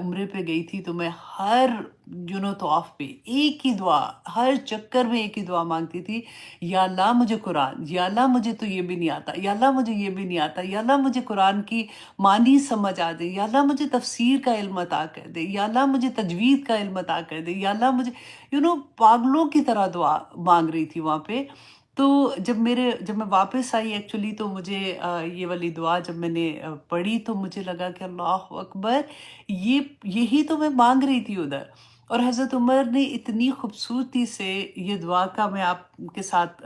عمرے پہ گئی تھی تو میں ہر طواف پہ ایک ہی دعا، ہر چکر میں ایک ہی دعا مانگتی تھی، یا اللہ مجھے قرآن، یا اللہ مجھے تو یہ بھی نہیں آتا، یا اللہ مجھے یہ بھی نہیں آتا، یا اللہ مجھے قرآن کی معنی سمجھ آ دے، یا اللہ مجھے تفسیر کا علم عطا کر دے، یا اللہ مجھے تجوید کا علم عطا کر دے، یا اللہ مجھے پاگلوں کی طرح دعا مانگ رہی تھی وہاں پہ۔ تو جب میں واپس آئی ایکچولی، تو مجھے یہ والی دعا جب میں نے پڑھی تو مجھے لگا کہ اللہ اکبر، یہی تو میں مانگ رہی تھی ادھر۔ اور حضرت عمر نے اتنی خوبصورتی سے یہ دعا کا میں آپ کے ساتھ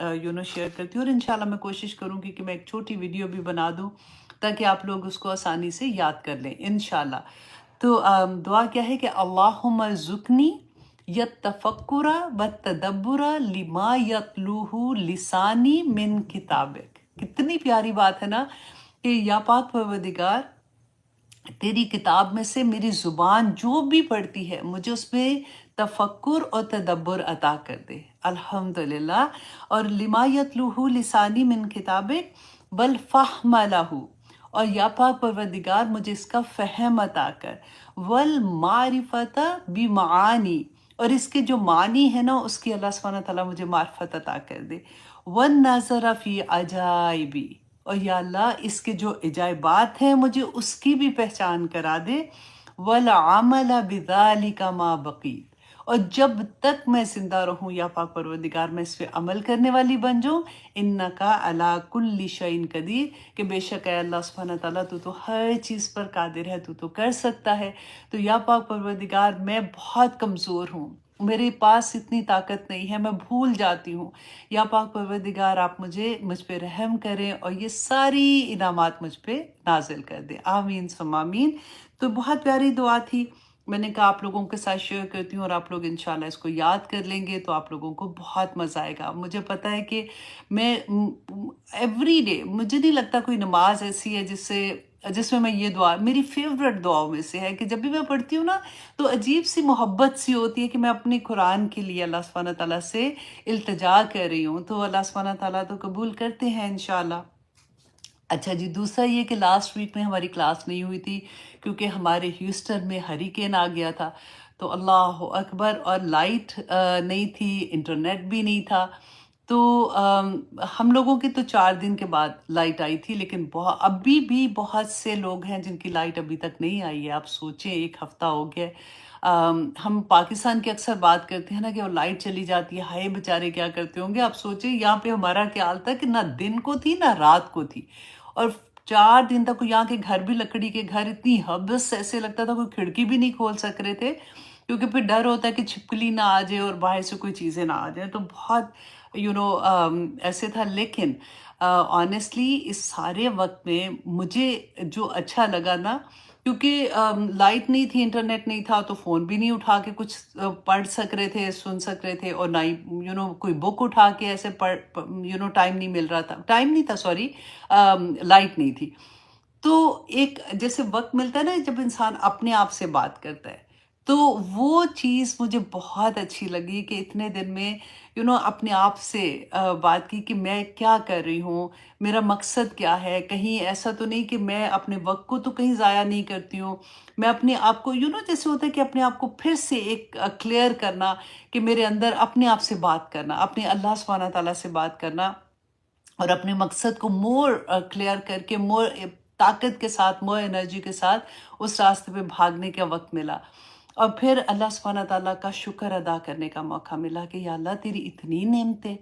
شیئر کرتی ہوں، اور انشاءاللہ میں کوشش کروں گی کہ میں ایک چھوٹی ویڈیو بھی بنا دوں تاکہ آپ لوگ اس کو آسانی سے یاد کر لیں انشاءاللہ۔ تو دعا کیا ہے کہ اللہم ارزقنی یتفکر والتدبر لما یتلوہ لسانی من کتابک۔ کتنی پیاری بات ہے نا کہ یا پاک پروردگار، تیری کتاب میں سے میری زبان جو بھی پڑھتی ہے مجھے اس میں تفکر اور تدبر عطا کر دے، الحمدللہ۔ اور لما یتلوہ لسانی من کتابک والفہم لہ، اور یا پاک پروردگار مجھے اس کا فہم عطا کر، والمعرفت بمعانی، اور اس کے جو معنی ہے نا اس کی اللہ سبحانہ تعالیٰ مجھے معرفت عطا کر دے، والنظر فی عجائبی، اور یا اللہ اس کے جو عجائبات ہیں مجھے اس کی بھی پہچان کرا دے، والعمل بذالک ما بقیت، اور جب تک میں زندہ رہوں یا پاک پروردگار میں اس پہ عمل کرنے والی بن جاؤں، انکا علی کل شیء قدیر، کہ بے شک اے اللہ سبحانہ تعالیٰ تو ہر چیز پر قادر ہے، تو کر سکتا ہے۔ تو یا پاک پروردگار میں بہت کمزور ہوں، میرے پاس اتنی طاقت نہیں ہے، میں بھول جاتی ہوں، یا پاک پروردگار آپ مجھ پہ رحم کریں اور یہ ساری انعامات مجھ پہ نازل کر دیں، آمین ثم آمین۔ تو بہت پیاری دعا تھی، میں نے کہا آپ لوگوں کے ساتھ شیئر کرتی ہوں، اور آپ لوگ انشاءاللہ اس کو یاد کر لیں گے تو آپ لوگوں کو بہت مزہ آئے گا۔ مجھے پتہ ہے کہ میں ایوری ڈے، مجھے نہیں لگتا کوئی نماز ایسی ہے جس میں یہ دعا میری فیوریٹ دعاؤں میں سے ہے، کہ جب بھی میں پڑھتی ہوں نا تو عجیب سی محبت سی ہوتی ہے کہ میں اپنے قرآن کے لیے اللہ سبحانہ تعالیٰ سے التجا کر رہی ہوں، تو اللہ سبحانہ تعالیٰ تو قبول کرتے ہیں انشاءاللہ۔ اچھا جی، دوسرا یہ کہ لاسٹ ویک میں ہماری کلاس نہیں ہوئی تھی کیونکہ ہمارے ہیوسٹن میں ہریکین آ گیا تھا، تو اللہ اکبر، اور لائٹ نہیں تھی، انٹرنیٹ بھی نہیں تھا، تو ہم لوگوں کی تو 4 دن کے بعد لائٹ آئی تھی، لیکن ابھی بھی بہت سے لوگ ہیں جن کی لائٹ ابھی تک نہیں آئی ہے۔ آپ سوچیں 1 ہفتہ ہو گیا ہے۔ ہم پاکستان کی اکثر بات کرتے ہیں نا کہ وہ لائٹ چلی جاتی ہے، ہائے بیچارے کیا کرتے ہوں گے۔ آپ سوچیں یہاں پہ ہمارا کیا حال تھا کہ نہ دن کو تھی نہ رات کو تھی، اور 4 دن تک یہاں کے گھر بھی لکڑی کے گھر، اتنی حبس، ایسے لگتا تھا کوئی کھڑکی بھی نہیں کھول سک رہے تھے، کیونکہ پھر ڈر ہوتا ہے کہ چھپکلی نہ آ جائے اور باہر سے کوئی چیزیں نہ آ جائیں، تو بہت ایسے تھا۔ لیکن آنیسٹلی اس سارے وقت میں مجھے جو اچھا لگا نا، کیونکہ لائٹ نہیں تھی، انٹرنیٹ نہیں تھا، تو فون بھی نہیں اٹھا کے کچھ پڑھ سک رہے تھے، سن سک رہے تھے، اور نہ ہی کوئی بک اٹھا کے ایسے ٹائم نہیں مل رہا تھا، ٹائم نہیں تھا، سوری، لائٹ نہیں تھی۔ تو ایک جیسے وقت ملتا ہے نا جب انسان اپنے آپ سے بات کرتا ہے، تو وہ چیز مجھے بہت اچھی لگی کہ اتنے دن میں اپنے آپ سے بات کی کہ میں کیا کر رہی ہوں، میرا مقصد کیا ہے، کہیں ایسا تو نہیں کہ میں اپنے وقت کو تو کہیں ضائع نہیں کرتی ہوں، میں اپنے آپ کو جیسے ہوتا ہے کہ اپنے آپ کو پھر سے ایک کلیئر کرنا، کہ میرے اندر اپنے آپ سے بات کرنا، اپنے اللہ سبحانہ تعالیٰ سے بات کرنا، اور اپنے مقصد کو مور کلیئر کر کے، مور طاقت کے ساتھ، مور انرجی کے ساتھ اس راستے پہ بھاگنے کا وقت ملا، اور پھر اللہ سبحانہ تعالیٰ کا شکر ادا کرنے کا موقع ملا کہ یا اللہ تیری اتنی نعمتیں،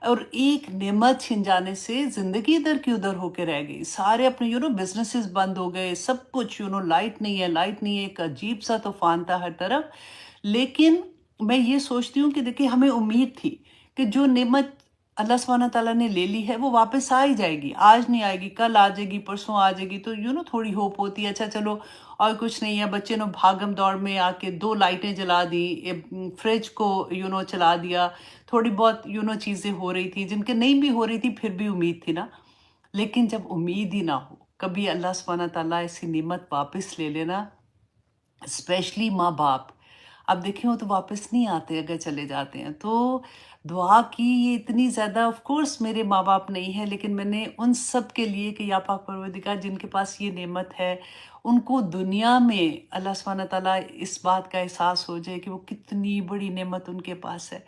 اور ایک نعمت چھن جانے سے زندگی ادھر کی ادھر ہو کے رہ گئی، سارے اپنے بزنسز بند ہو گئے، سب کچھ لائٹ نہیں ہے، ایک عجیب سا طوفان تھا ہر طرف۔ لیکن میں یہ سوچتی ہوں کہ دیکھیں ہمیں امید تھی کہ جو نعمت اللہ سبحانہ تعالیٰ نے لے لی ہے وہ واپس آ ہی جائے گی، آج نہیں آئے گی، کل آ جائے گی، پرسوں آ جائے گی، تو تھوڑی ہوپ ہوتی ہے، اچھا چلو اور کچھ نہیں ہے۔ بچے نے بھاگم دوڑ میں آ کے 2 لائٹیں جلا دی، فریج کو چلا دیا، تھوڑی بہت چیزیں ہو رہی تھی جن کے نہیں بھی ہو رہی تھی، پھر بھی امید تھی نا۔ لیکن جب امید ہی نہ ہو، کبھی اللہ سبحانہ تعالیٰ ایسی نعمت واپس لے لینا، اسپیشلی ماں باپ، اب دیکھیں وہ تو واپس نہیں آتے اگر چلے جاتے ہیں. تو دعا کی یہ اتنی زیادہ، آف کورس میرے ماں باپ نہیں ہیں، لیکن میں نے ان سب کے لیے کہ یا پاک پروردگار جن کے پاس یہ نعمت ہے، ان کو دنیا میں اللہ سبحانہ تعالیٰ اس بات کا احساس ہو جائے کہ وہ کتنی بڑی نعمت ان کے پاس ہے.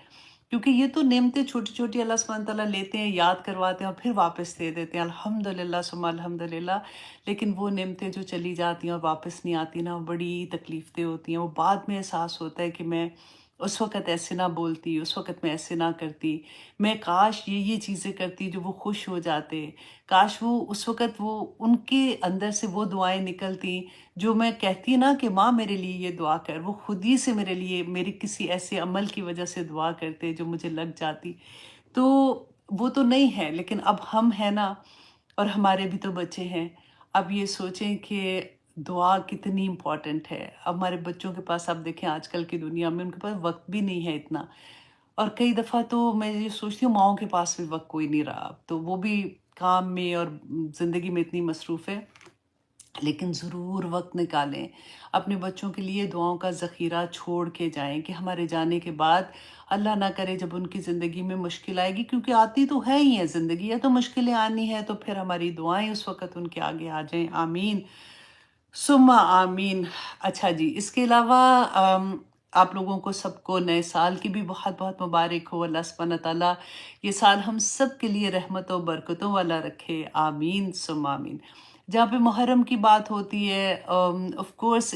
کیونکہ یہ تو نعمتیں چھوٹی چھوٹی اللہ سبحانہ تعالیٰ لیتے ہیں، یاد کرواتے ہیں اور پھر واپس دے دیتے ہیں، الحمدللہ ثم الحمدللہ. لیکن وہ نعمتیں جو چلی جاتی ہیں اور واپس نہیں آتی نا، وہ بڑی تکلیف دہ ہوتی ہیں. وہ بعد میں احساس ہوتا ہے کہ میں اس وقت ایسے نہ بولتی، اس وقت میں ایسے نہ کرتی، میں کاش یہ چیزیں کرتی جو وہ خوش ہو جاتے، کاش وہ اس وقت وہ ان کے اندر سے وہ دعائیں نکلتی جو میں کہتی نا کہ ماں میرے لیے یہ دعا کر، وہ خود ہی سے میرے لیے میری کسی ایسے عمل کی وجہ سے دعا کرتے جو مجھے لگ جاتی. تو وہ تو نہیں ہے، لیکن اب ہم ہیں نا، اور ہمارے بھی تو بچے ہیں. اب یہ سوچیں کہ دعا کتنی امپورٹنٹ ہے. اب ہمارے بچوں کے پاس، اب دیکھیں آج کل کی دنیا میں ان کے پاس وقت بھی نہیں ہے اتنا، اور کئی دفعہ تو میں یہ سوچتی ہوں ماؤں کے پاس بھی وقت کوئی نہیں رہا. اب تو وہ بھی کام میں اور زندگی میں اتنی مصروف ہے. لیکن ضرور وقت نکالیں، اپنے بچوں کے لیے دعاؤں کا ذخیرہ چھوڑ کے جائیں کہ ہمارے جانے کے بعد اللہ نہ کرے جب ان کی زندگی میں مشکل آئے گی، کیونکہ آتی تو ہے ہی ہے زندگی ہے، تو مشکلیں آنی ہے، تو پھر ہماری دعائیں اس وقت ان کے آگے آ جائیں. آمین ثم آمین. اچھا جی، اس کے علاوہ آپ لوگوں کو سب کو نئے سال کی بھی بہت بہت مبارک ہو. اللہ سبحانہ تعالیٰ یہ سال ہم سب کے لیے رحمت و برکتوں والا رکھے. آمین ثم آمین. جہاں پہ محرم کی بات ہوتی ہے، آف کورس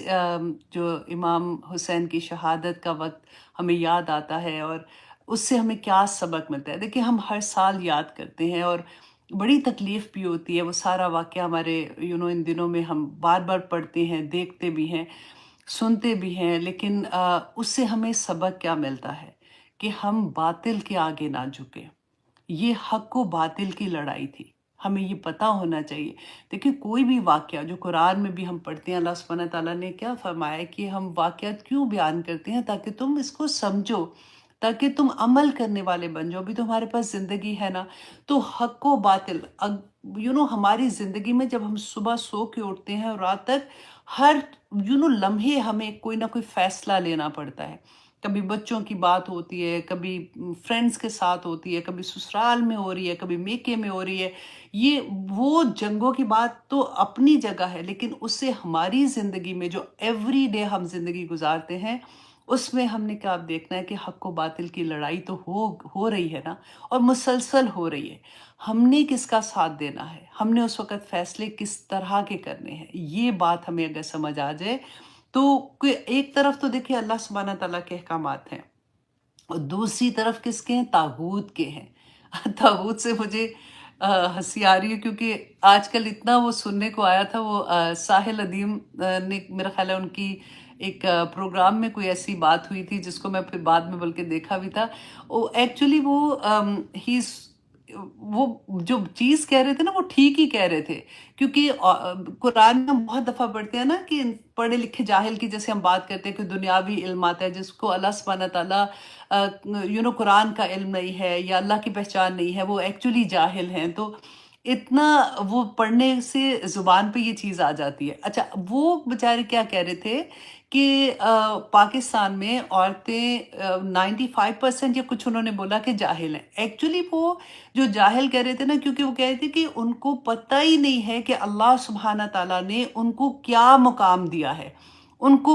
جو امام حسین کی شہادت کا وقت ہمیں یاد آتا ہے، اور اس سے ہمیں کیا سبق ملتا ہے. دیکھیں ہم ہر سال یاد کرتے ہیں، اور بڑی تکلیف بھی ہوتی ہے. وہ سارا واقعہ ہمارے ان دنوں میں ہم بار بار پڑھتے ہیں، دیکھتے بھی ہیں، سنتے بھی ہیں. لیکن اس سے ہمیں سبق کیا ملتا ہے کہ ہم باطل کے آگے نہ جھکیں. یہ حق و باطل کی لڑائی تھی، ہمیں یہ پتہ ہونا چاہیے. دیکھیں کوئی بھی واقعہ جو قرآن میں بھی ہم پڑھتے ہیں، اللہ سبحانہ تعالیٰ نے کیا فرمایا کہ ہم واقعات کیوں بیان کرتے ہیں؟ تاکہ تم اس کو سمجھو، تاکہ تم عمل کرنے والے بن جاؤ. بھی تو ہمارے پاس زندگی ہے نا. تو حق و باطل ہماری زندگی میں جب ہم صبح سو کے اٹھتے ہیں اور رات تک ہر لمحے ہمیں کوئی نہ کوئی فیصلہ لینا پڑتا ہے. کبھی بچوں کی بات ہوتی ہے، کبھی فرینڈز کے ساتھ ہوتی ہے، کبھی سسرال میں ہو رہی ہے، کبھی میکے میں ہو رہی ہے. یہ وہ جنگوں کی بات تو اپنی جگہ ہے، لیکن اس سے ہماری زندگی میں جو ایوری ڈے ہم زندگی گزارتے ہیں، اس میں ہم نے کیا دیکھنا ہے کہ حق و باطل کی لڑائی تو ہو رہی ہے نا، اور مسلسل ہو رہی ہے. ہم نے کس کا ساتھ دینا ہے، ہم نے اس وقت فیصلے کس طرح کے کرنے ہیں. یہ بات ہمیں اگر سمجھ آ جائے تو ایک طرف تو دیکھیں اللہ سبحانہ تعالیٰ کے احکامات ہیں، اور دوسری طرف کس کے ہیں؟ طاغوت کے ہیں. طاغوت سے مجھے ہنسی آ رہی ہے، کیونکہ آج کل اتنا وہ سننے کو آیا تھا. وہ ساحل ادیم نے، میرا خیال ہے ان کی ایک پروگرام میں کوئی ایسی بات ہوئی تھی جس کو میں پھر بعد میں بلکہ دیکھا بھی تھا. وہ ایکچولی وہ جو چیز کہہ رہے تھے نا، وہ ٹھیک ہی کہہ رہے تھے. کیونکہ قرآن میں ہم بہت دفعہ پڑھتے ہیں نا کہ پڑھے لکھے جاہل کی جیسے ہم بات کرتے ہیں کہ دنیاوی علم آتا ہے، جس کو اللہ سبحانہ تعالیٰ قرآن کا علم نہیں ہے یا اللہ کی پہچان نہیں ہے، وہ ایکچولی جاہل ہیں. تو اتنا وہ پڑھنے سے زبان پہ یہ چیز آ جاتی ہے. اچھا، وہ بیچارے کیا کہہ رہے تھے کہ پاکستان میں عورتیں 95% یا کچھ انہوں نے بولا کہ جاہل ہیں. ایکچولی وہ جو جاہل کہہ رہے تھے نا، کیونکہ وہ کہہ رہے تھے کہ ان کو پتہ ہی نہیں ہے کہ اللہ سبحانہ تعالیٰ نے ان کو کیا مقام دیا ہے، ان کو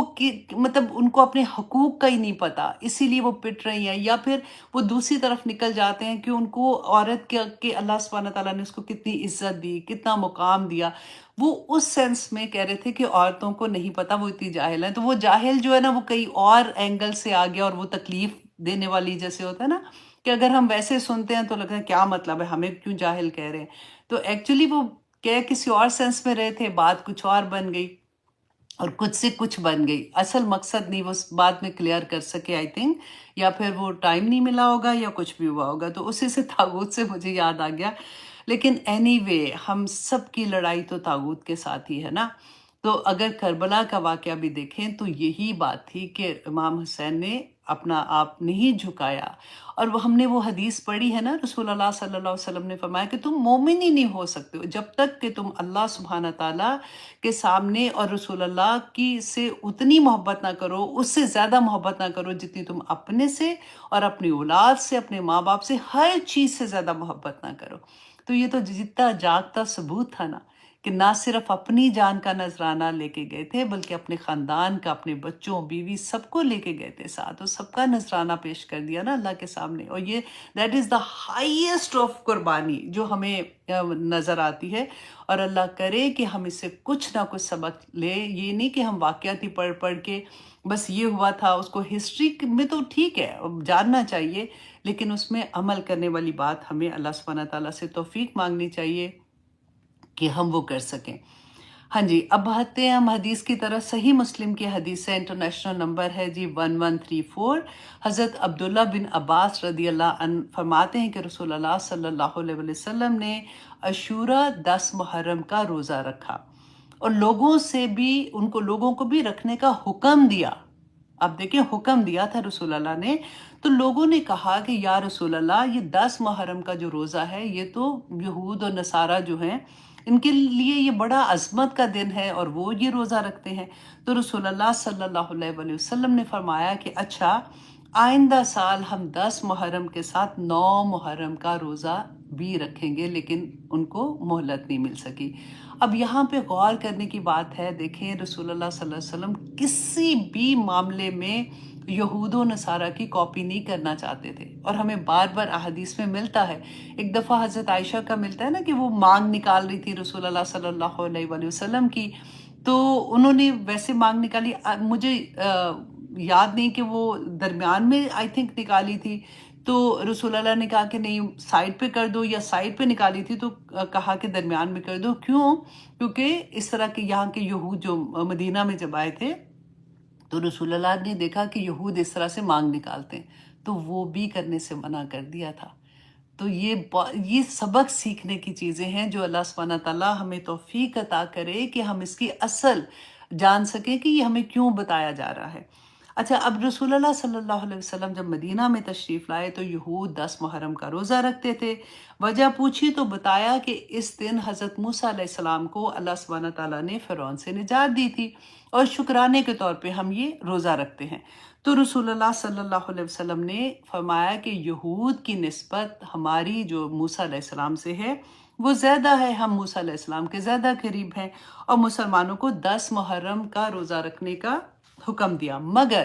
مطلب ان کو اپنے حقوق کا ہی نہیں پتہ، اسی لیے وہ پٹ رہی ہیں. یا پھر وہ دوسری طرف نکل جاتے ہیں کہ ان کو عورت کے اللہ سبحانہ تعالیٰ نے اس کو کتنی عزت دی، کتنا مقام دیا. وہ اس سینس میں کہہ رہے تھے کہ عورتوں کو نہیں پتہ، وہ اتنی جاہل ہیں. تو وہ جاہل جو ہے نا، وہ کئی اور اینگل سے آ گیا، اور وہ تکلیف دینے والی جیسے ہوتا ہے نا کہ اگر ہم ویسے سنتے ہیں تو لگتا ہے کیا مطلب ہے، ہمیں کیوں جاہل کہہ رہے ہیں. تو ایکچولی وہ کسی اور سینس میں رہے تھے، بات کچھ اور بن گئی اور کچھ سے کچھ بن گئی. اصل مقصد نہیں وہ بات میں کلیئر کر سکے آئی تھنک، یا پھر وہ ٹائم نہیں ملا ہوگا یا کچھ بھی ہوا ہوگا. تو اسی سے طاغوت سے مجھے یاد آ گیا. لیکن اینی وے ہم سب کی لڑائی تو طاغوت کے ساتھ ہی ہے نا. تو اگر کربلا کا واقعہ بھی دیکھیں تو یہی بات تھی کہ امام حسین نے اپنا آپ نہیں جھکایا. اور وہ ہم نے وہ حدیث پڑھی ہے نا، رسول اللہ صلی اللہ علیہ وسلم نے فرمایا کہ تم مومن ہی نہیں ہو سکتے ہو جب تک کہ تم اللہ سبحانہ تعالیٰ کے سامنے اور رسول اللہ کی سے اتنی محبت نہ کرو، اس سے زیادہ محبت نہ کرو جتنی تم اپنے سے اور اپنی اولاد سے، اپنے ماں باپ سے، ہر چیز سے زیادہ محبت نہ کرو. تو یہ تو جیتا جاگتا ثبوت تھا نا کہ نہ صرف اپنی جان کا نذرانہ لے کے گئے تھے بلکہ اپنے خاندان کا، اپنے بچوں بیوی سب کو لے کے گئے تھے ساتھ، اور سب کا نذرانہ پیش کر دیا نا اللہ کے سامنے. اور یہ that is the highest of قربانی جو ہمیں نظر آتی ہے. اور اللہ کرے کہ ہم اس سے کچھ نہ کچھ سبق لے. یہ نہیں کہ ہم واقعات ہی پڑھ پڑھ کے بس یہ ہوا تھا، اس کو ہسٹری میں تو ٹھیک ہے جاننا چاہیے، لیکن اس میں عمل کرنے والی بات ہمیں اللہ سبحانہ تعالیٰ سے توفیق مانگنی چاہیے کہ ہم وہ کر سکیں. ہاں جی، اب آتے ہیں ہم حدیث کی طرح. صحیح مسلم کی حدیث ہے، انٹرنیشنل نمبر ہے جی 1134. حضرت عبداللہ بن عباس رضی اللہ عنہ فرماتے ہیں کہ رسول اللہ صلی اللہ علیہ وسلم نے عاشورہ 10 محرم کا روزہ رکھا اور لوگوں کو بھی رکھنے کا حکم دیا. اب دیکھیں، حکم دیا تھا رسول اللہ نے. تو لوگوں نے کہا کہ یا رسول اللہ، یہ 10 محرم کا جو روزہ ہے یہ تو یہود اور نصارہ جو ہیں ان کے لیے یہ بڑا عظمت کا دن ہے اور وہ یہ روزہ رکھتے ہیں. تو رسول اللہ صلی اللہ علیہ وآلہ وسلم نے فرمایا کہ اچھا، آئندہ سال ہم 10 محرم کے ساتھ 9 محرم کا روزہ بھی رکھیں گے، لیکن ان کو مہلت نہیں مل سکی. اب یہاں پہ غور کرنے کی بات ہے. دیکھیں، رسول اللہ صلی اللہ علیہ وسلم کسی بھی معاملے میں یہود و نصارہ کی کاپی نہیں کرنا چاہتے تھے، اور ہمیں بار بار احادیث میں ملتا ہے. ایک دفعہ حضرت عائشہ کا ملتا ہے نا کہ وہ مانگ نکال رہی تھی رسول اللہ صلی اللہ علیہ وآلہ وسلم کی، تو انہوں نے ویسے مانگ نکالی. مجھے یاد نہیں کہ وہ درمیان میں آئی تھنک نکالی تھی، تو رسول اللہ نے کہا کہ نہیں، سائڈ پہ کر دو، یا سائڈ پہ نکالی تھی تو کہا کہ درمیان میں کر دو. کیوں؟ کیونکہ اس طرح کے یہاں کے یہود جو مدینہ میں جب آئے تھے تو رسول اللہ نے دیکھا کہ یہود اس طرح سے مانگ نکالتے ہیں، تو وہ بھی کرنے سے منع کر دیا تھا. تو یہ سبق سیکھنے کی چیزیں ہیں جو اللہ سبحانہ تعالیٰ ہمیں توفیق عطا کرے کہ ہم اس کی اصل جان سکیں کہ یہ ہمیں کیوں بتایا جا رہا ہے. اچھا، اب رسول اللہ صلی اللہ علیہ وسلم جب مدینہ میں تشریف لائے تو یہود 10 محرم کا روزہ رکھتے تھے. وجہ پوچھی تو بتایا کہ اس دن حضرت موسیٰ علیہ السلام کو اللہ سبحانہ تعالیٰ نے فرعون سے نجات دی تھی، اور شکرانے کے طور پہ ہم یہ روزہ رکھتے ہیں. تو رسول اللہ صلی اللہ علیہ وسلم نے فرمایا کہ یہود کی نسبت ہماری جو موسیٰ علیہ السلام سے ہے وہ زیادہ ہے، ہم موسیٰ علیہ السلام کے زیادہ قریب ہیں، اور مسلمانوں کو 10 محرم کا روزہ رکھنے کا حکم دیا. مگر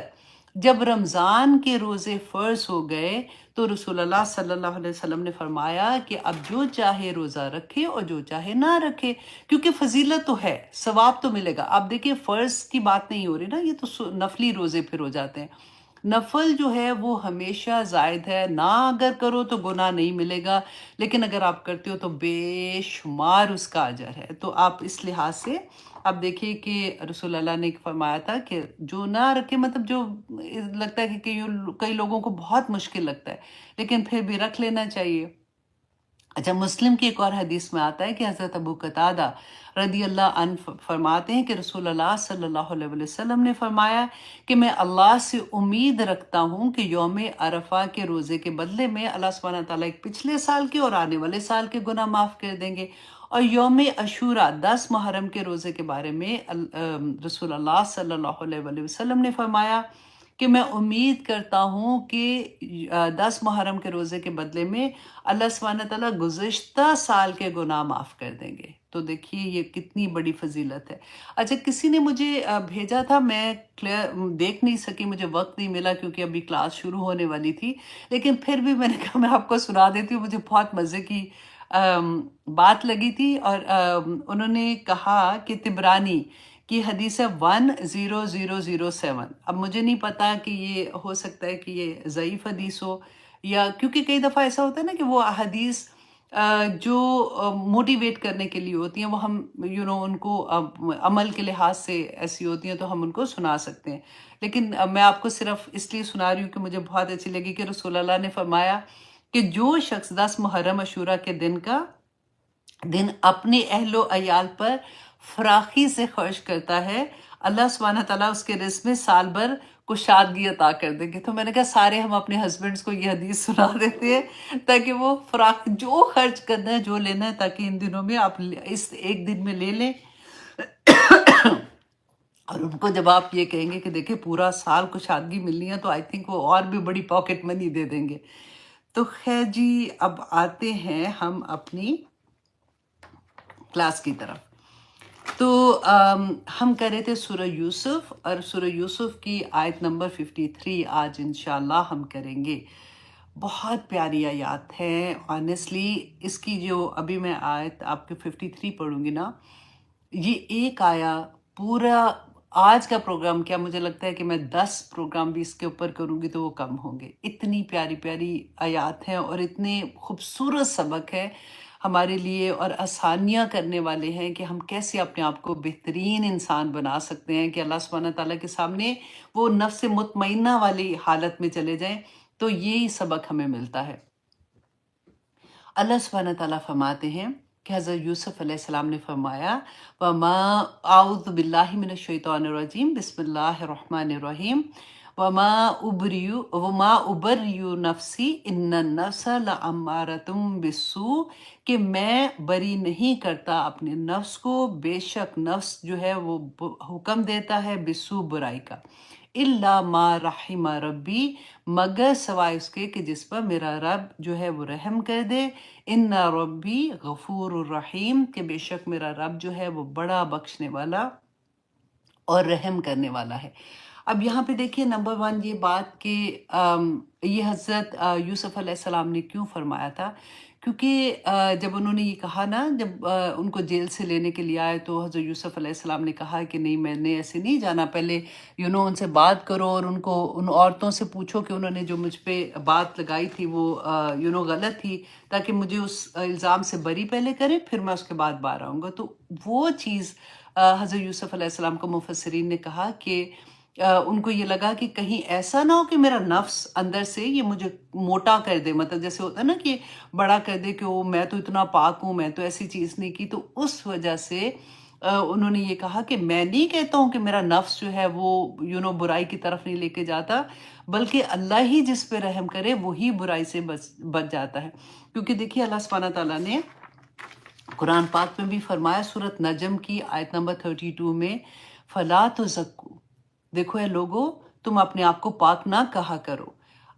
جب رمضان کے روزے فرض ہو گئے تو رسول اللہ صلی اللہ علیہ وسلم نے فرمایا کہ اب جو چاہے روزہ رکھے اور جو چاہے نہ رکھے، کیونکہ فضیلت تو ہے، ثواب تو ملے گا. اب دیکھیں، فرض کی بات نہیں ہو رہی نا، یہ تو نفلی روزے پھر ہو جاتے ہیں. نفل جو ہے وہ ہمیشہ زائد ہے، نہ اگر کرو تو گناہ نہیں ملے گا، لیکن اگر آپ کرتے ہو تو بے شمار اس کا اجر ہے. تو آپ اس لحاظ سے اب دیکھیے کہ رسول اللہ نے فرمایا تھا کہ جو نہ رکھے، مطلب جو لگتا ہے کہ کئی لوگوں کو بہت مشکل لگتا ہے، لیکن پھر بھی رکھ لینا چاہیے. اچھا، مسلم کی ایک اور حدیث میں آتا ہے کہ حضرت ابو قتادہ رضی اللہ عنہ فرماتے ہیں کہ رسول اللہ صلی اللہ علیہ وسلم نے فرمایا کہ میں اللہ سے امید رکھتا ہوں کہ یوم عرفہ کے روزے کے بدلے میں اللہ سبحانہ تعالیٰ ایک پچھلے سال کے اور آنے والے سال کے گناہ معاف کر دیں گے. اور یوم عاشورہ 10 محرم کے روزے کے بارے میں رسول اللہ صلی اللہ علیہ وسلم نے فرمایا کہ میں امید کرتا ہوں کہ 10 محرم کے روزے کے بدلے میں اللہ سبحانہ تعالیٰ گزشتہ سال کے گناہ معاف کر دیں گے. تو دیکھیے یہ کتنی بڑی فضیلت ہے. اچھا، کسی نے مجھے بھیجا تھا، میں دیکھ نہیں سکی، مجھے وقت نہیں ملا کیونکہ ابھی کلاس شروع ہونے والی تھی، لیکن پھر بھی میں نے کہا میں آپ کو سنا دیتی ہوں. مجھے بہت مزے کی بات لگی تھی، اور انہوں نے کہا کہ طبرانی کی حدیث ہے 10007. اب مجھے نہیں پتا کہ یہ ہو سکتا ہے کہ یہ ضعیف حدیث ہو، یا کیونکہ کئی دفعہ ایسا ہوتا ہے نا کہ وہ حدیث جو موٹیویٹ کرنے کے لیے ہوتی ہیں وہ ہم ان کو عمل کے لحاظ سے ایسی ہوتی ہیں تو ہم ان کو سنا سکتے ہیں. لیکن میں آپ کو صرف اس لیے سنا رہی ہوں کہ مجھے بہت اچھی لگی کہ رسول اللہ نے فرمایا کہ جو شخص 10 محرم عاشورہ کے دن اپنے اہل و عیال پر فراخی سے خرچ کرتا ہے، اللہ سبحانہ تعالیٰ اس کے رزق میں سال بھر کشادگی عطا کر دیں گے. تو میں نے کہا سارے ہم اپنے ہسبینڈس کو یہ حدیث سنا دیتے ہیں تاکہ وہ فراق جو خرچ کرنا ہے جو لینا ہے تاکہ ان دنوں میں آپ اس ایک دن میں لے لیں. اور ان کو جب آپ یہ کہیں گے کہ دیکھیں پورا سال کشادگی ملنی ہے تو آئی تھنک وہ اور بھی بڑی پاکٹ منی دے دیں گے. تو خیر جی اب آتے ہیں ہم اپنی کلاس کی طرف. تو ہم کر رہے تھے سورہ یوسف اور سورہ یوسف کی آیت نمبر 53 آج انشاءاللہ ہم کریں گے. بہت پیاری آیات ہے آنیسٹلی. اس کی جو ابھی میں آیت آپ کے 53 پڑھوں گی نا، یہ ایک آیا پورا آج کا پروگرام کیا مجھے لگتا ہے کہ میں 10 پروگرام بھی اس کے اوپر کروں گی تو وہ کم ہوں گے. اتنی پیاری پیاری آیات ہیں اور اتنے خوبصورت سبق ہے ہمارے لیے اور آسانیاں کرنے والے ہیں کہ ہم کیسے اپنے آپ کو بہترین انسان بنا سکتے ہیں کہ اللہ سبحانہ تعالیٰ کے سامنے وہ نفس مطمئنہ والی حالت میں چلے جائیں. تو یہی سبق ہمیں ملتا ہے. اللہ سبحانہ تعالیٰ فرماتے ہیں کہ حضرت یوسف علیہ السلام نے فرمایا وما اعوذ باللہ من الشیطان الرجیم بسم اللہ الرحمن الرحیم وما ابریو نفسی ان النفس لامارۃ بالسوء، کہ میں بری نہیں کرتا اپنے نفس کو، بے شک نفس جو ہے وہ حکم دیتا ہے بالسوء برائی کا. الا ما رحم ربی، مگر سوائے اس کے کہ جس پر میرا رب جو ہے وہ رحم کر دے. ان ربی غفور الرحیم، کہ بے شک میرا رب جو ہے وہ بڑا بخشنے والا اور رحم کرنے والا ہے. اب یہاں پہ دیکھیے نمبر 1 یہ بات کہ یہ حضرت یوسف علیہ السلام نے کیوں فرمایا تھا، کیونکہ جب انہوں نے یہ کہا نا، جب ان کو جیل سے لینے کے لیے آئے تو حضرت یوسف علیہ السلام نے کہا کہ نہیں میں نے ایسے نہیں جانا، پہلے ان سے بات کرو اور ان عورتوں سے پوچھو کہ انہوں نے جو مجھ پہ بات لگائی تھی وہ غلط تھی، تاکہ مجھے اس الزام سے بری پہلے کریں پھر میں اس کے بعد باہر آؤں گا. تو وہ چیز حضرت یوسف علیہ السلام کو مفسرین نے کہا کہ ان کو یہ لگا کہ کہیں ایسا نہ ہو کہ میرا نفس اندر سے یہ مجھے موٹا کر دے، مطلب جیسے ہوتا ہے نا کہ بڑا کر دے کہ میں تو اتنا پاک ہوں، میں تو ایسی چیز نہیں کی. تو اس وجہ سے انہوں نے یہ کہا کہ میں نہیں کہتا ہوں کہ میرا نفس جو ہے وہ برائی کی طرف نہیں لے کے جاتا، بلکہ اللہ ہی جس پہ رحم کرے وہی برائی سے بچ جاتا ہے. کیونکہ دیکھیے اللہ سبحانہ تعالیٰ نے قرآن پاک میں بھی فرمایا سورۃ نجم کی آیت نمبر 32 میں فلا تزکو، دیکھو اے لوگو تم اپنے آپ کو پاک نہ کہا کرو،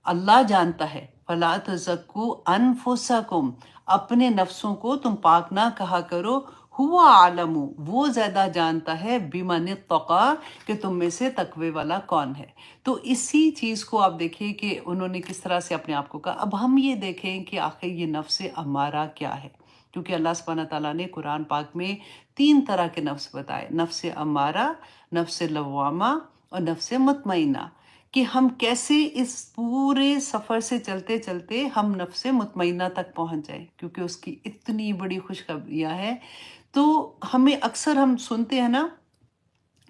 اللہ جانتا ہے. فلا تزکو انفسکم، اپنے نفسوں کو تم پاک نہ کہا کرو. ہوا عالم، وہ زیادہ جانتا ہے بمن اتقی، کہ تم میں سے تقوی والا کون ہے. تو اسی چیز کو آپ دیکھیں کہ انہوں نے کس طرح سے اپنے آپ کو کہا. اب ہم یہ دیکھیں کہ آخر یہ نفس امارہ کیا ہے، کیونکہ اللہ سبحانہ تعالیٰ نے قرآن پاک میں 3 طرح کے نفس بتائے، نفس امارہ، نفس لوامہ اور نفس مطمئنہ، کہ ہم کیسے اس پورے سفر سے چلتے چلتے ہم نفس مطمئنہ تک پہنچ جائیں، کیونکہ اس کی اتنی بڑی خوشخبریاں ہیں. تو ہمیں اکثر ہم سنتے ہیں نا،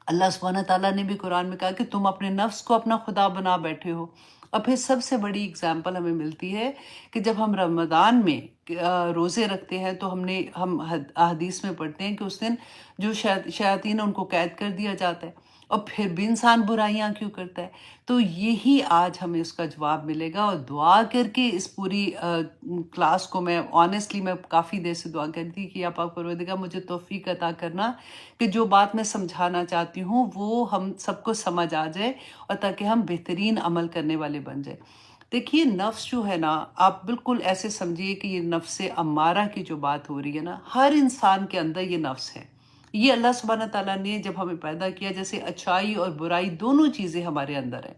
اللہ سبحانہ تعالیٰ نے بھی قرآن میں کہا کہ تم اپنے نفس کو اپنا خدا بنا بیٹھے ہو. اور پھر سب سے بڑی اگزامپل ہمیں ملتی ہے کہ جب ہم رمضان میں روزے رکھتے ہیں تو ہم احادیث میں پڑھتے ہیں کہ اس دن جو شیاطین ان کو قید کر دیا جاتا ہے، اور پھر بھی انسان برائیاں کیوں کرتا ہے. تو یہی آج ہمیں اس کا جواب ملے گا. اور دعا کر کے اس پوری کلاس کو میں آنیسٹلی میں کافی دیر سے دعا کرتی کہ آپ پروردگار مجھے توفیق عطا کرنا کہ جو بات میں سمجھانا چاہتی ہوں وہ ہم سب کو سمجھ آ جائے، اور تاکہ ہم بہترین عمل کرنے والے بن جائیں. دیکھیے نفس جو ہے نا، آپ بالکل ایسے سمجھیے کہ یہ نفس امارہ کی جو بات ہو رہی ہے نا، ہر انسان کے اندر یہ نفس ہے. یہ اللہ سبحانہ تعالیٰ نے جب ہمیں پیدا کیا، جیسے اچھائی اور برائی دونوں چیزیں ہمارے اندر ہیں.